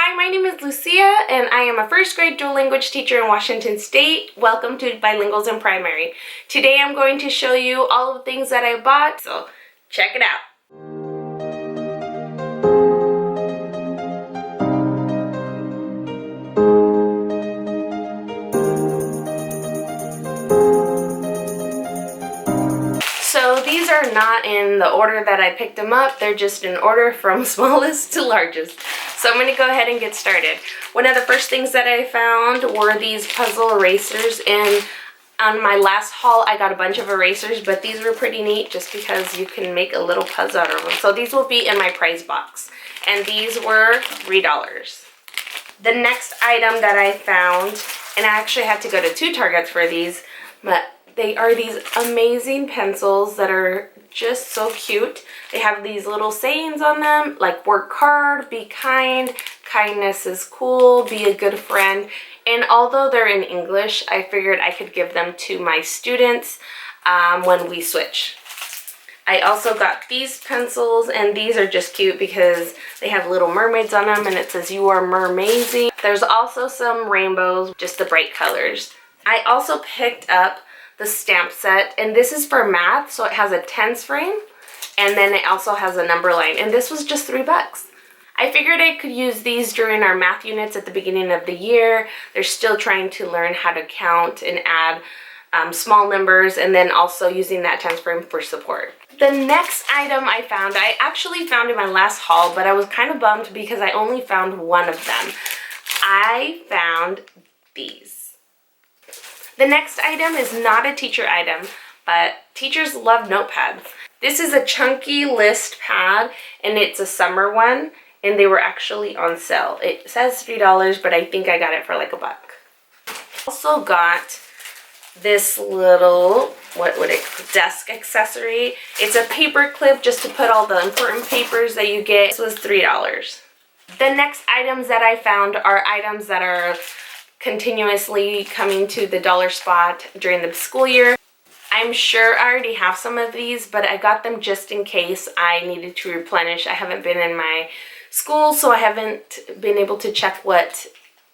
Hi, my name is Lucia and I am a first grade dual language teacher in Washington State. Welcome to Bilinguals in Primary. Today I'm going to show you all of the things that I bought, so check it out. So these are not in the order that I picked them up, they're just in order from smallest to largest. So I'm going to go ahead and get started. One of the first things that I found were these puzzle erasers, and on my last haul I got a bunch of erasers, but these were pretty neat just because you can make a little puzzle out of them. So these will be in my prize box, and these were $3. The next item that I found, and I actually had to go to 2 Targets for these, but they are these amazing pencils that are just so cute. They have these little sayings on them, like work hard, be kind, kindness is cool, be a good friend. And although they're in English, I figured I could give them to my students when we switch. I also got these pencils, and these are just cute because they have little mermaids on them and it says you are mermazing. There's also some rainbows, just the bright colors. I also picked up the stamp set, and this is for math, so it has a tens frame and then it also has a number line, and this was just $3. I figured I could use these during our math units at the beginning of the year. They're still trying to learn how to count and add small numbers, and then also using that tens frame for support. The next item I found, I actually found in my last haul, but I was kind of bummed because I only found one of them. I found these. The next item is not a teacher item, but teachers love notepads. This is a chunky list pad, and it's a summer one, and they were actually on sale. It says $3, but I think I got it for like $1. Also got this little, desk accessory. It's a paper clip just to put all the important papers that you get. This was $3. The next items that I found are items that are continuously coming to the dollar spot during the school year. I'm sure I already have some of these, but I got them just in case I needed to replenish. I haven't been in my school, so I haven't been able to check what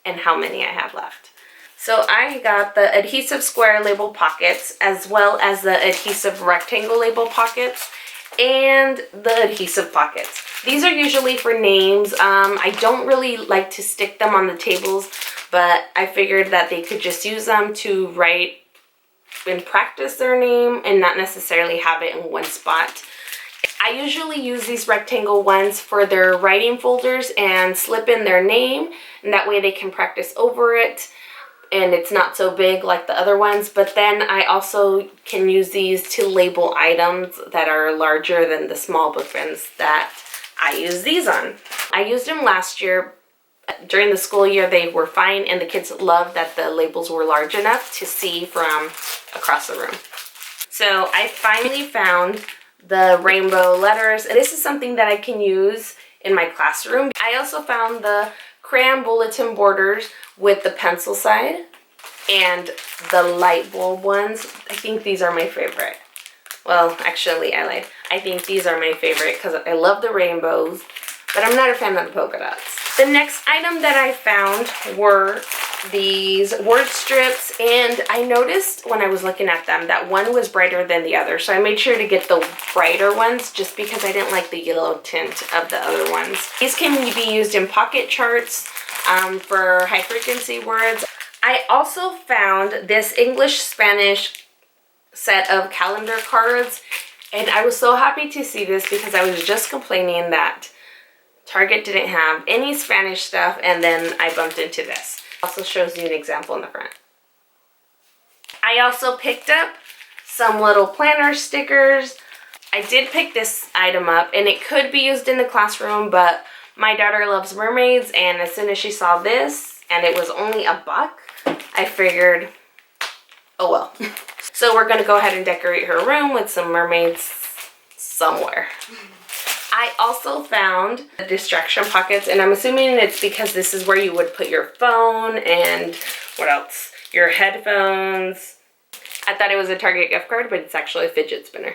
and how many I have left. So I got the adhesive square label pockets, as well as the adhesive rectangle label pockets, and the adhesive pockets. These are usually for names. I don't really like to stick them on the tables, but I figured that they could just use them to write and practice their name and not necessarily have it in one spot. I usually use these rectangle ones for their writing folders and slip in their name, and that way they can practice over it and it's not so big like the other ones. But then I also can use these to label items that are larger than the small bookends that I use these on. I used them last year. During the school year they were fine, and the kids loved that the labels were large enough to see from across the room. So I finally found the rainbow letters, and this is something that I can use in my classroom. I also found the crayon bulletin borders with the pencil side and the light bulb ones. I think these are my favorite. Well, actually I lied. I think these are my favorite because I love the rainbows, but I'm not a fan of the polka dots. The next item that I found were these word strips, and I noticed when I was looking at them that one was brighter than the other, so I made sure to get the brighter ones just because I didn't like the yellow tint of the other ones. These can be used in pocket charts for high frequency words. I also found this English-Spanish set of calendar cards, and I was so happy to see this because I was just complaining that Target didn't have any Spanish stuff, and then I bumped into this. Also shows you an example in the front. I also picked up some little planner stickers. I did pick this item up, and it could be used in the classroom, but my daughter loves mermaids, and as soon as she saw this and it was only $1, I figured, oh well. So we're gonna go ahead and decorate her room with some mermaids somewhere. I also found the distraction pockets, and I'm assuming it's because this is where you would put your phone and what else? Your headphones. I thought it was a Target gift card, but it's actually a fidget spinner.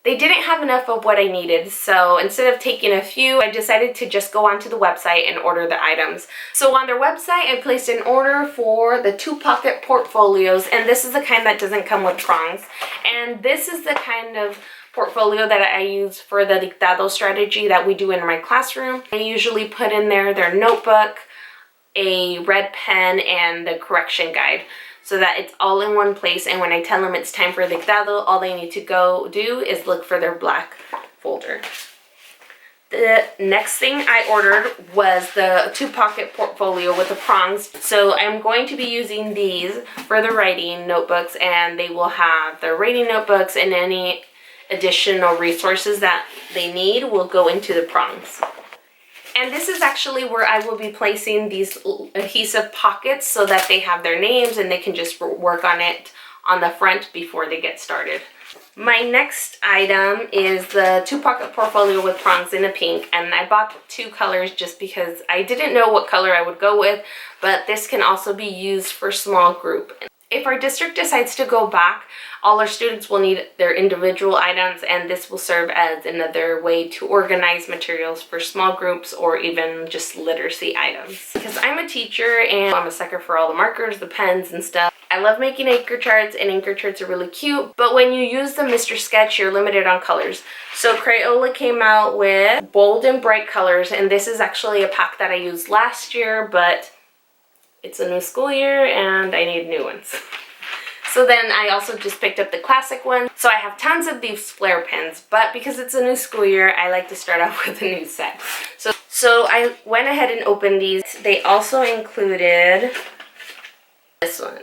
They didn't have enough of what I needed, so instead of taking a few, I decided to just go onto the website and order the items. So on their website, I placed an order for the 2-pocket portfolios, and this is the kind that doesn't come with prongs. And this is the kind of portfolio that I use for the dictado strategy that we do in my classroom. I usually put in there their notebook, a red pen, and the correction guide, so that it's all in one place, and when I tell them it's time for dictado, all they need to go do is look for their black folder. The next thing I ordered was the 2-pocket portfolio with the prongs. So I'm going to be using these for the writing notebooks, and they will have their writing notebooks, and any additional resources that they need will go into the prongs. And this is actually where I will be placing these adhesive pockets so that they have their names and they can just work on it on the front before they get started. My next item is the 2-pocket portfolio with prongs in a pink, and I bought 2 colors just because I didn't know what color I would go with, but this can also be used for small group. If our district decides to go back, all our students will need their individual items, and this will serve as another way to organize materials for small groups or even just literacy items. Because I'm a teacher and I'm a sucker for all the markers, the pens and stuff. I love making anchor charts, and anchor charts are really cute, but when you use the Mr. Sketch, you're limited on colors. So Crayola came out with bold and bright colors, and this is actually a pack that I used last year, but it's a new school year and I need new ones. So then I also just picked up the classic one. So I have tons of these Flair pens, but because it's a new school year, I like to start off with a new set. So I went ahead and opened these. They also included this one.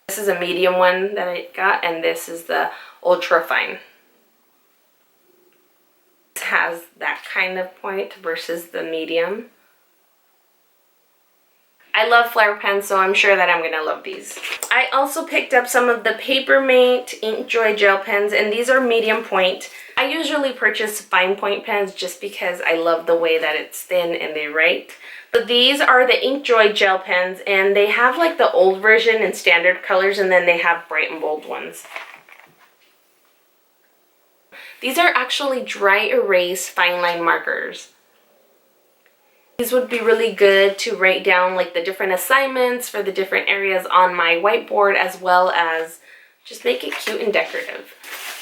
This is a medium one that I got, and this is the ultra fine. This has that kind of point versus the medium. I love Flair pens, so I'm sure that I'm going to love these. I also picked up some of the Papermate Inkjoy Gel Pens, and these are medium point. I usually purchase fine point pens just because I love the way that it's thin and they write. But these are the Inkjoy Gel Pens, and they have like the old version in standard colors, and then they have bright and bold ones. These are actually dry erase fine line markers. These would be really good to write down like the different assignments for the different areas on my whiteboard, as well as just make it cute and decorative.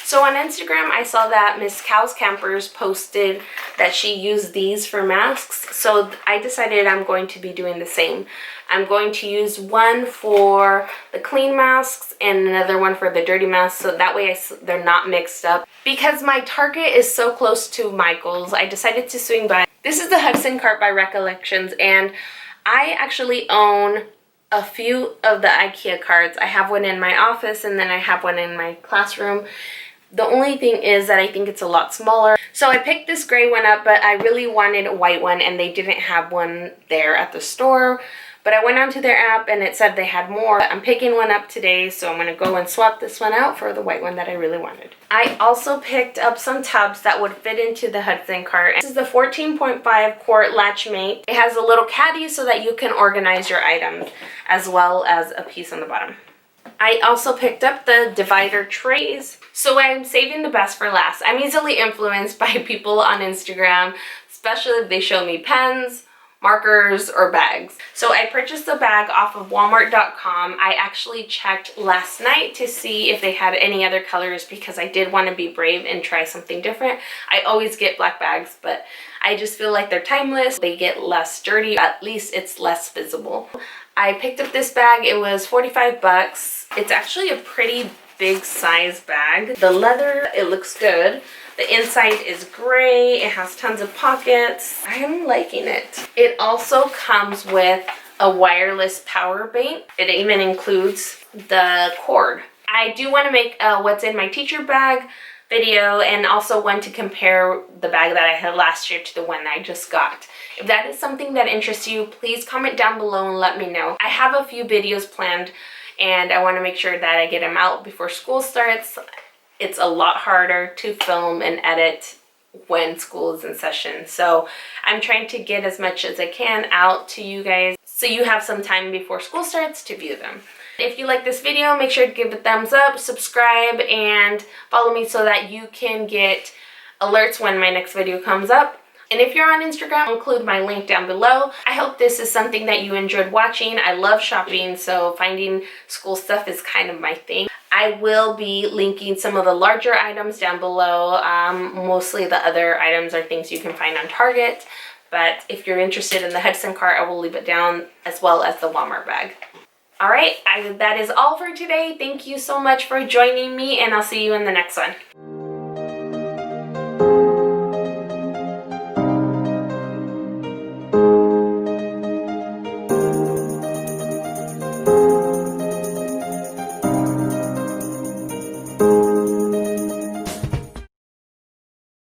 So on Instagram, I saw that Miss Cow's Campers posted that she used these for masks. So I decided I'm going to be doing the same. I'm going to use one for the clean masks and another one for the dirty masks, so that way they're not mixed up. Because my Target is so close to Michael's, I decided to swing by. This is the Hudson Cart by Recollections, and I actually own a few of the IKEA carts. I have one in my office, and then I have one in my classroom. The only thing is that I think it's a lot smaller. So I picked this gray one up, but I really wanted a white one, and they didn't have one there at the store. But I went onto their app and it said they had more. I'm picking one up today, so I'm going to go and swap this one out for the white one that I really wanted. I also picked up some tubs that would fit into the Hudson Cart. This is the 14.5 quart Latchmate. It has a little caddy so that you can organize your items, as well as a piece on the bottom. I also picked up the divider trays. So I'm saving the best for last. I'm easily influenced by people on Instagram, especially if they show me pens, markers, or bags. So I purchased the bag off of Walmart.com. I actually checked last night to see if they had any other colors because I did want to be brave and try something different. I always get black bags, but I just feel like they're timeless. They get less dirty. At least it's less visible. I picked up this bag. It was 45 bucks. It's actually a pretty big size bag. The leather, it looks good. The inside is gray. It has tons of pockets. I'm liking it. It also comes with a wireless power bank. It even includes the cord. I do want to make a what's in my teacher bag video, and also one to compare the bag that I had last year to the one that I just got. If that is something that interests you, please comment down below and let me know. I have a few videos planned, and I want to make sure that I get them out before school starts. It's a lot harder to film and edit when school is in session. So I'm trying to get as much as I can out to you guys so you have some time before school starts to view them. If you like this video, make sure to give it a thumbs up, subscribe, and follow me so that you can get alerts when my next video comes up. And if you're on Instagram, I'll include my link down below. I hope this is something that you enjoyed watching. I love shopping, so finding school stuff is kind of my thing. I will be linking some of the larger items down below. Mostly the other items are things you can find on Target. But if you're interested in the Hudson Cart, I will leave it down, as well as the Walmart bag. All right, that is all for today. Thank you so much for joining me, and I'll see you in the next one.